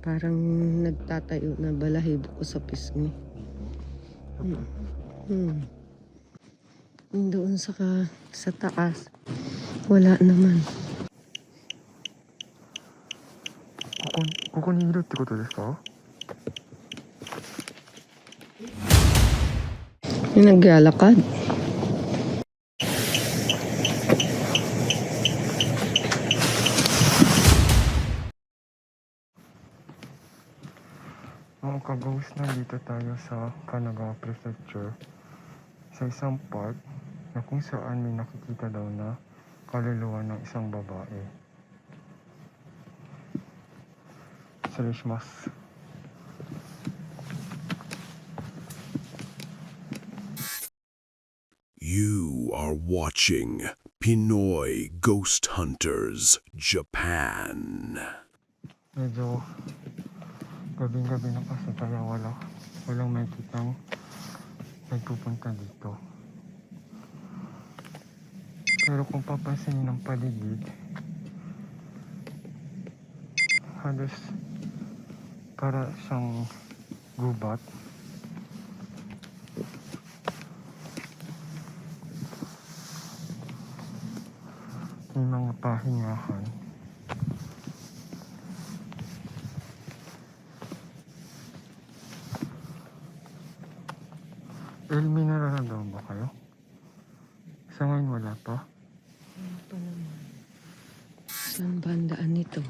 Parang nagtatayo na balahibo ko sa pisngi. Doon sa taas, wala naman. ここにいるってことですか? Naglalakad. Mga kagawis, nandito tayo sa Kanagawa Prefecture sa isang park na kung saan may nakikita daw na kaluluwa ng isang babae. Sarishmas. You are watching Pinoy Ghost Hunters Japan. Medyo gabing-gabi na kasi kaya walang makikitang nagpupunta dito. Pero kung papansinin ng paligid, halos para siyang gubat. May mga pahingahan. May nararamdaman ba kayo? Sa ngayon wala pa? Ano pa naman? Saan ba ang daan nito?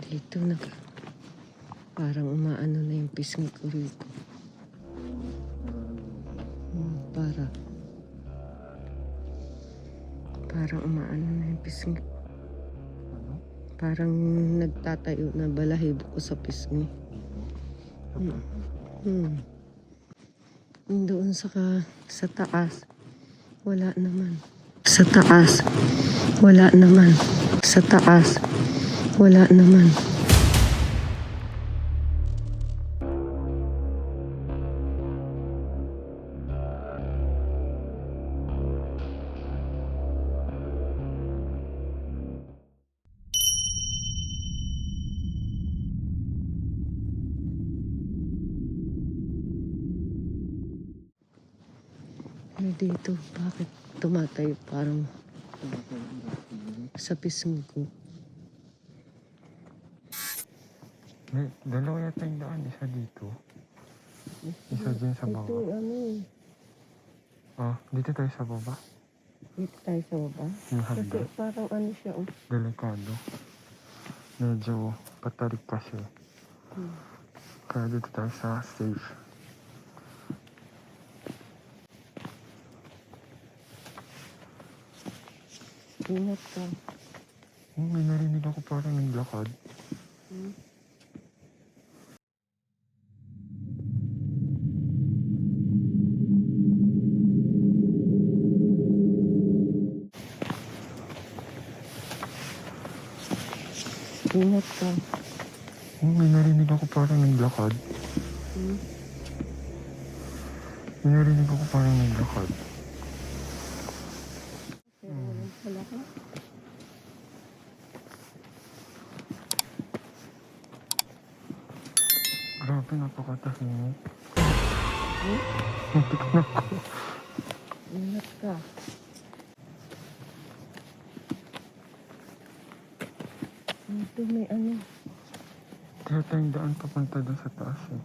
Dito parang umaano na yung pisngi ko rito. Parang umaano na yung pisngi. Parang nagtatayo na balahibo ko sa pisngi. Doon sa taas, wala naman. Sa taas, wala naman. Sa taas, wala naman. Dito, bakit tumatayo parang sa pisngi ko? May dalawa yata yung daan. Isa dito. Isa dyan sa baba. Ito, Dito tayo sa baba. dito tayo sa baba. Yung Kasi hagdan. parang siya, Delikado. Medyo patarik kasi. Kaya dito tayo sa safe. Ingat ka. May narinig ako parang naglakad. Ingat ka. May narinig ako parang naglakad. May narinig ako parang naglakad. Pero walang pala ka. Grabe, napakatahimik. Muntik na ako. Ingat ka. Ito may Kaya tayong daan papunta doon sa taas eh.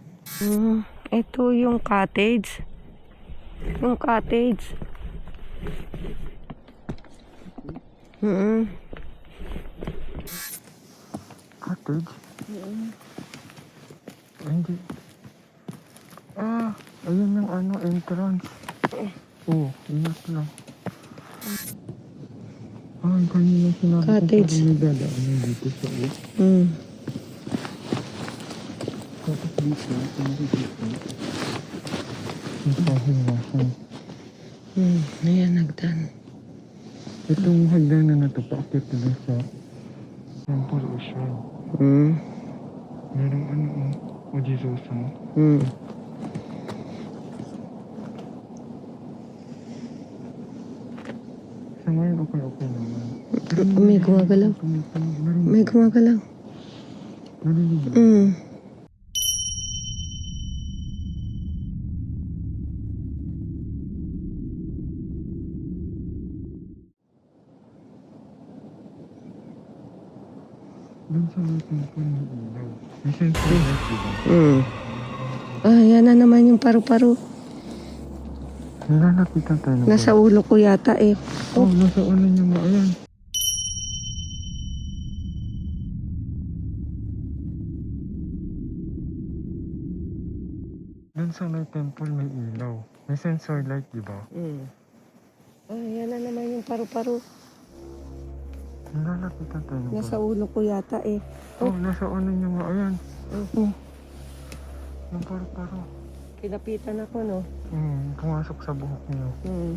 Ito yung cottage. Yung cottage. Cottage? Hindi. Ayun yung entrance. Ingat lang. Kanina sinabi Cottage. ko parang may dadaanan dito sa Tapos dito, dito. Yung pahingahan. Ayan, nagdan. Itong hagdanan na ito, paakit na sa Temple Ocean. Merong Ojizo-san. Sa ngayon, okay naman. May gumagalaw. May gumagalaw. Narinig mo? Mm. Doon sa may temple ng ilaw. May sensor light, diba? Mm. Ah, yan na naman yung paru-paro. Nilalapitan tayo ng Nasa ulo ko yata eh. Oh, nasa ulo niya nga. Ayan. Doon sa may temple may ilaw. May sensor light, diba? Mm. Ah, yan na naman yung paru-paro. Nilalapitan tayo ng Nasa ulo ko yata eh. Oh, nasa ulo niya nga. Ayan. Mm. Yung paru-paro. Kinapitan ako, no? Pumasok sa buhok niyo. Mm.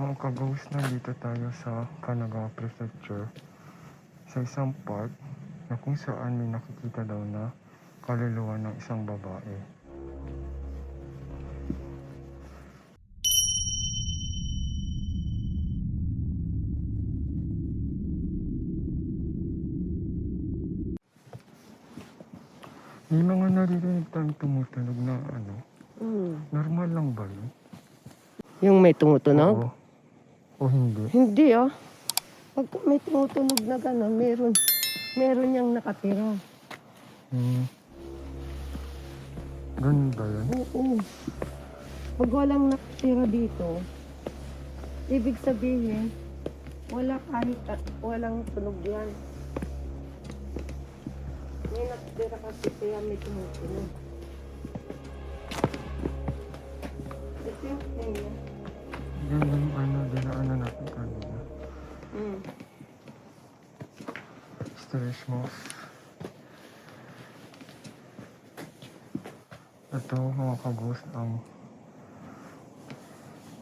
Mga ka-ghost, nandito tayo sa Kanagawa Prefecture sa isang park na kung saan may nakikita daw na kaluluwa ng isang babae. May mga naririnig tayong tumutunog na ano, Mm. normal lang ba yun? Yung may tumutunog? Oo. O hindi? Hindi ah. Pagka may tumutunog na gano'n, meron niyang nakatira. Ganun ba yun? Oo. Pag walang nakatira dito, ibig sabihin, walang tunog yan. May nakatira kasi kaya may tumutunog. Ito yung kanya. Yan yung ano, dinaanan natin kanina. Stairs mo. Ito mga ka-ghost ang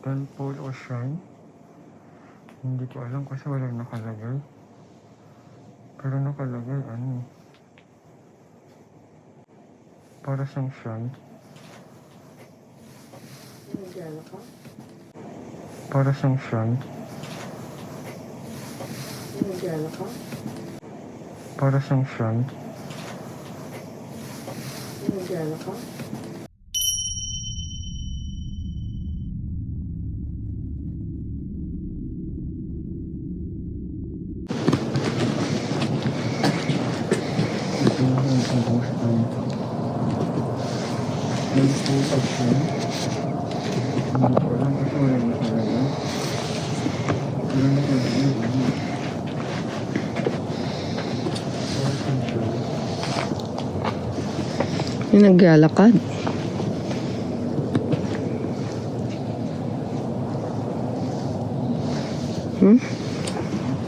temple o shrine. Hindi ko alam kasi walang nakalagay. Pero nakalagay ano. Para siyang shrine. Nandiyan ka? Para siyang shrine. Nandiyan ka? Para siyang shrine. Nandiyan ka? Ito yung mga ka-ghost ang temple o shrine. Hindi ko alam kasi walang nakalagay. Pero nakalagay ano. Para siyang shrine. Yung naglalakad.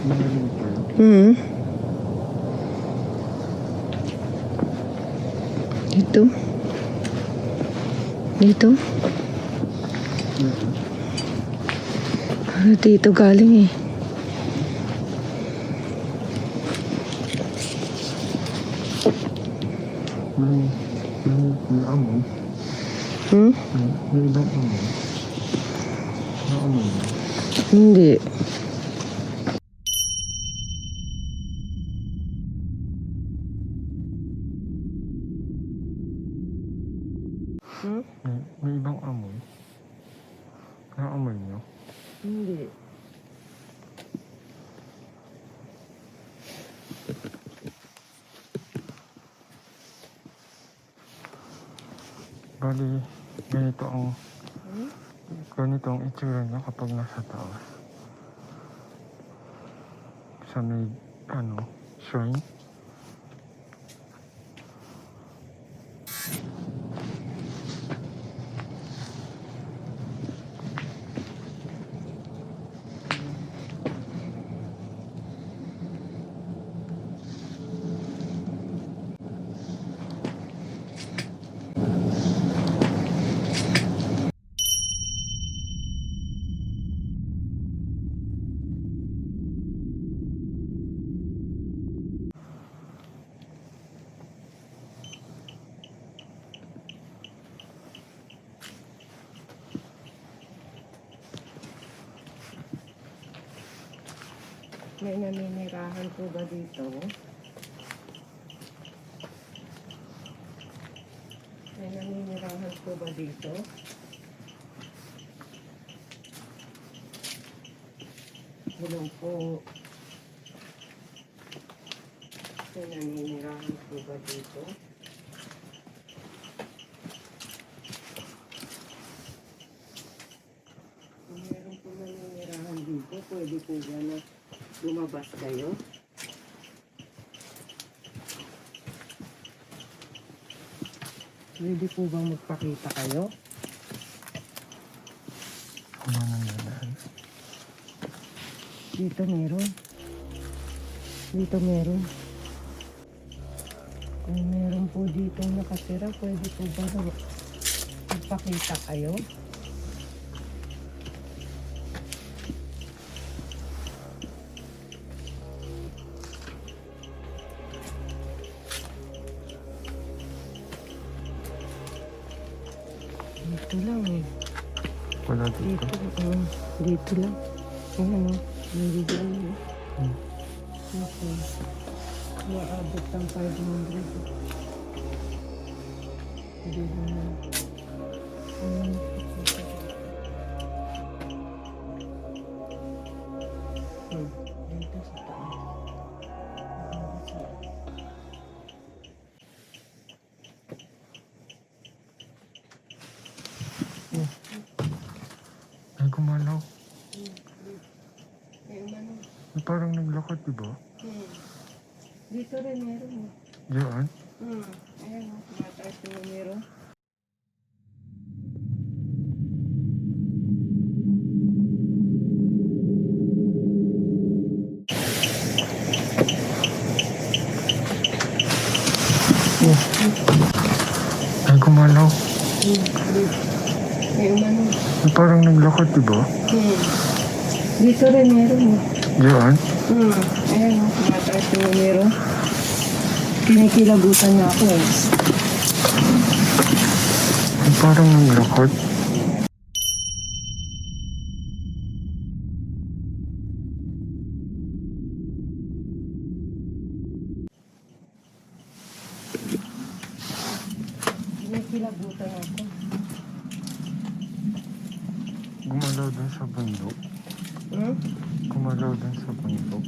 Narinig ko yun. Hmm. Dito. Dito. Ano dito galing eh. May amoy. Hmm? May ibang amoy. Naamoy mo? Hindi. May ibang amoy. Naamoy niyo? Hindi. Bali, ganito ang itsura niya kapag nasa taas. Sa may, shrine. May naninirahan po ba dito? May naninirahan po ba dito? Hello po. May naninirahan po ba dito? Kung meron po naninirahan dito, pwede po ba na lumabas kayo? Pwede po bang magpakita kayo? Ano nangyayari? Dito meron. Dito meron. Kung meron po dito nakatira, pwede po ba na magpakita kayo? Dito lang eh. Wala dito. Dito lang. Ayan o. Nandito lang. Okay. Maabot ng 500. Dito na. Dito sa taas. Ay, gumalaw. Ayun ano. Parang naglakad, diba? Dito rin meron. Diyan? Ayan o. Tumataas yung numero. Ay, gumalaw. Ayun ano. Parang naglakad, diba? Dito rin meron. Diyan? Ayan o. Tumataas yung numero. Kinikilabutan niya ako. Parang naglakad. Kinikilabutan ako. Gumalaw dun sa bundok. Gumalaw dun sa bundok.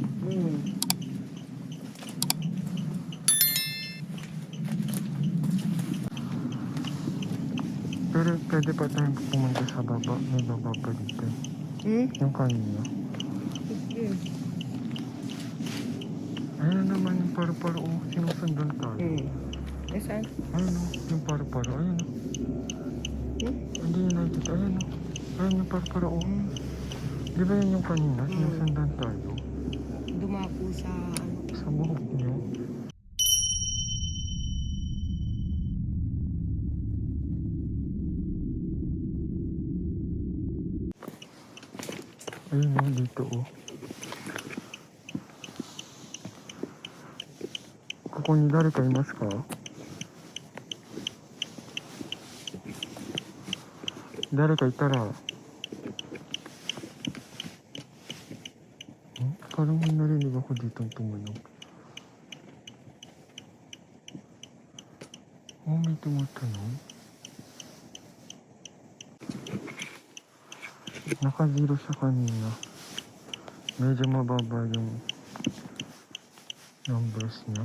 Pero pwede pa tayong pumunta sa baba. May baba pa dito. Yung kanina. Ayun naman yung paru-paro. Sinusundan tayo. Saan? Ayun o. Yung paru-paro. Ayun o. Hindi yun nakikita. Ayun o. Ayun yung paru-paro. Di ba yun yung kanina? Sinusundan tayo. Dumako sa Sa buhok niyo. Ayun o. Dito o. Kung dari kayo mas ka. Dari kayo tara. Parang may narinig ako ditong tumunog. Oh, may tumutunog. Naka-zero siya kanina. Medyo mababa yung numbers niya.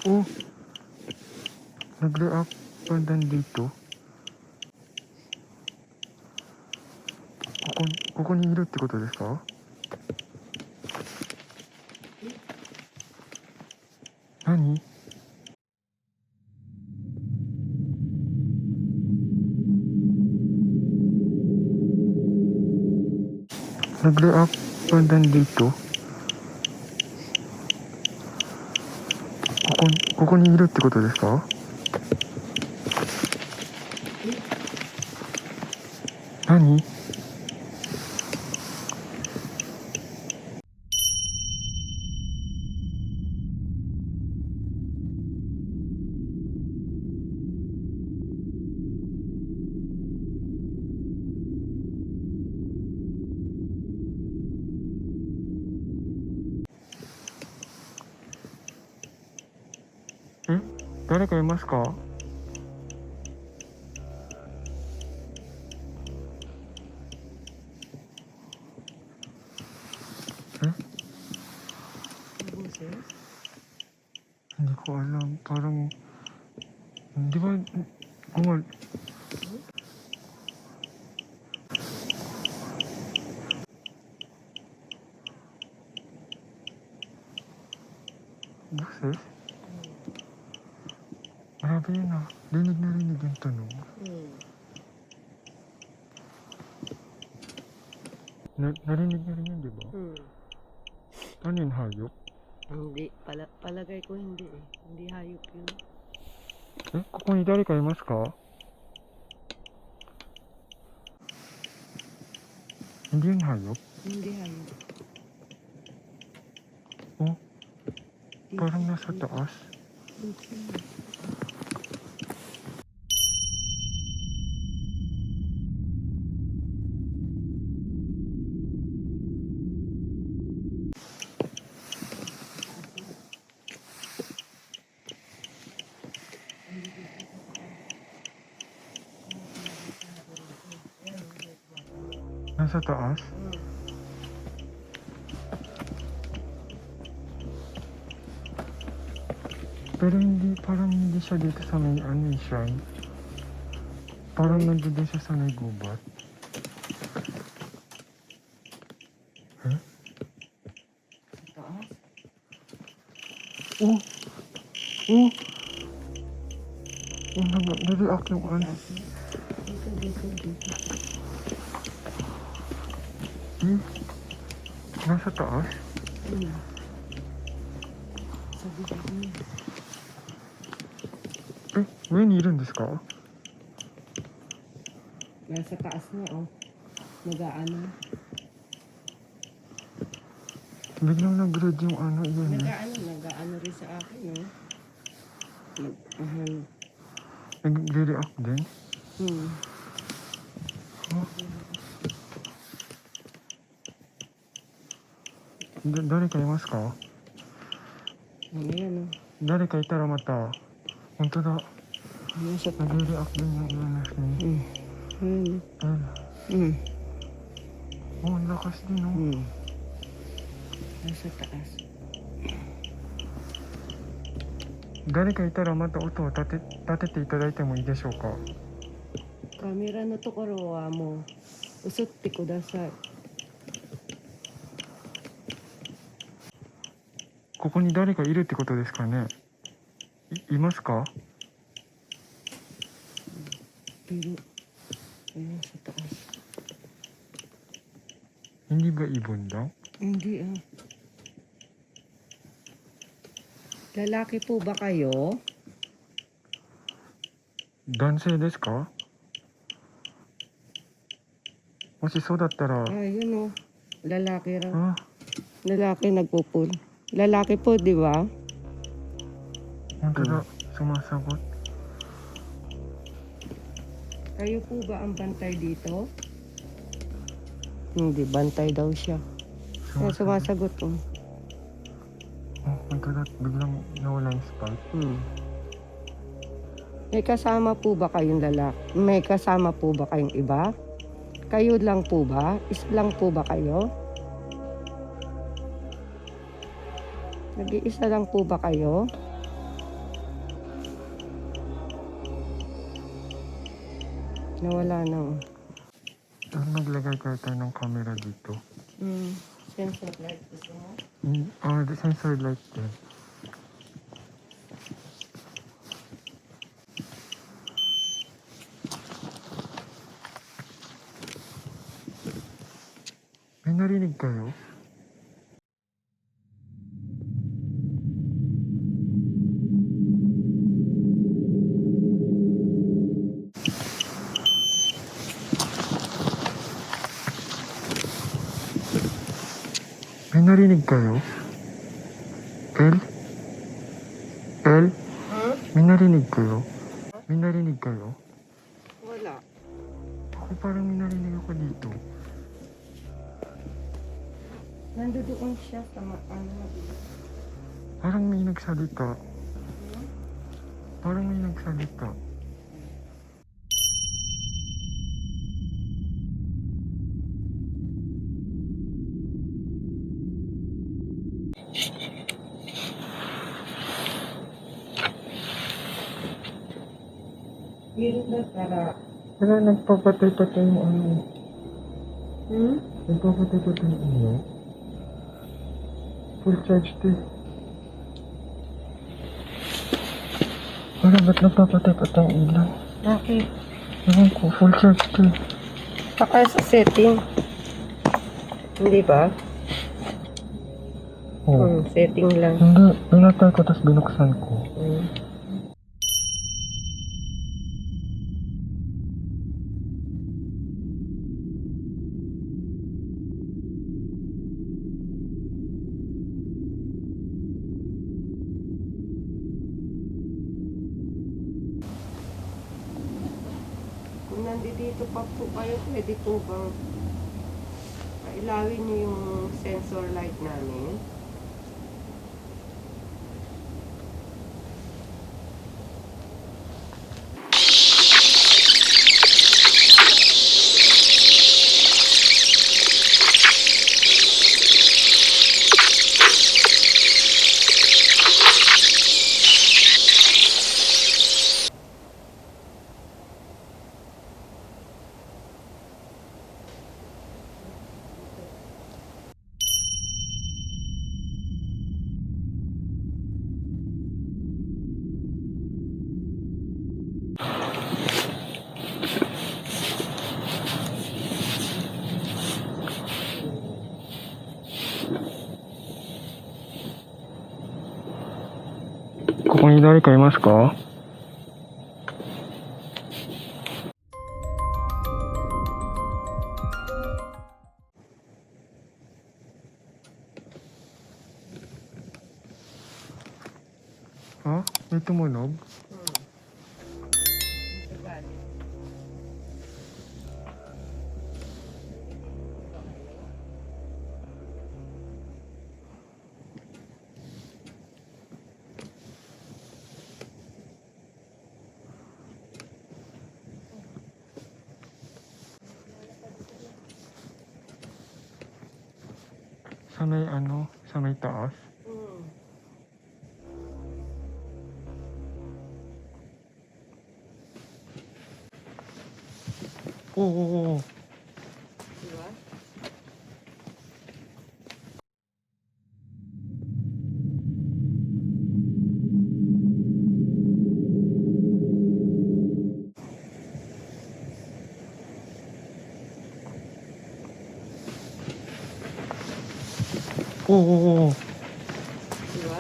Oh! Nag-react pa din dito. Koko ni iruってことですか? Nani? Nag-react pa din dito. Koko ni iruってことですか? Nani? Eh? 誰かいますか? Eh? Hindi ko alam. Parang... Di ba... Gumal... Boses? Grabe yun ah. Rinig na rinig yung tunog. Narinig na rin yun, di ba? Ano yun, hayop? Hindi. Palagay ko hindi eh. Hindi hayop yun. Eh, ここに誰かいますか? Hindi yun hayop? Hindi hayop. Oh, parang nasa taas. Nasa taas? Pero hindi, parang hindi siya dito sa may ano yung shrine. Parang nandun siya sa may gubat. Huh? Taas? Oh! Oh! Oh, nag-react yung ano. Dito. Nasa taas? Sa bibig niya. Eh, 上にいるんですか? Nasa taas niya, oh. Nag-aano. Biglang nag-read yung ano, yun eh. Nag-aano rin sa akin, no? Nag-react din? Oh. 誰かいますか? Ano yan, oh. 誰かいたらまた、本当だ。 Nasa taas. Nag-react din yung EMF niya. Ayun. Oh, ang lakas din, oh. Nasa taas. 誰かいたらまた音を立てていただいてもいいでしょうか? カメラのところはもう映ってください。ここに誰かいるってことですかね? いますか? Pero, ayun sa taas. Hindi ba ibon daw? Hindi ah. Lalaki po ba kayo? 男性ですか? もしそうだったら、 Ayun oh. Lalaki raw. ah, Lalaki nagpupul. Lalaki po, di ba? 本当だ、sumasagot. Kayo po ba ang bantay dito? Hindi, bantay daw siya. Kaya sumasagot oh. Oh my God, at biglang nawala yung spark. May kasama po ba kayong lalaki? May kasama po ba kayong iba? Kayo lang po ba? Isa lang po ba kayo? Nag-iisa lang po ba kayo? Nawala na oh. Naglagay tayo ng camera dito. Sensor light gusto mo? The sensor light din. May narinig kayo? May narinig kayo? El? El? May narinig kayo? May narinig kayo? Wala. Ako parang may narinig ako dito. Nandoon siya sa Parang may nagsalita. Parang may nagsalita. Meron na para. Wala, nagpapatay-patay yung ano. Nagpapatay-patay yung ano. Full charge to. Wala, ba't nagpapatay-patay yung ilaw? Bakit? Ewan ko, full charge to. Baka sa setting. Hindi ba? Oh. Setting lang. Hindi, pinatay ko tapos binuksan ko. Kung nandito pa po kayo, pwede po bang pailawin niyo yung sensor light namin? Kung誰かいますか? Ha? May tumunog? Sa may ano? Sa may taas? Oo. Diba? Oo. Diba?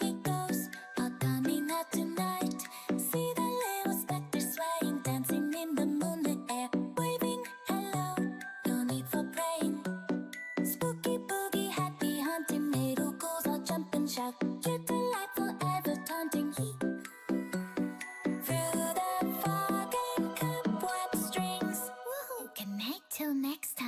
It goes, all coming out tonight. See the little specters swaying, dancing in the moonlit air, waving hello. No need for praying. Spooky boogie, happy hunting, little ghouls all jump and shout. You Till next time.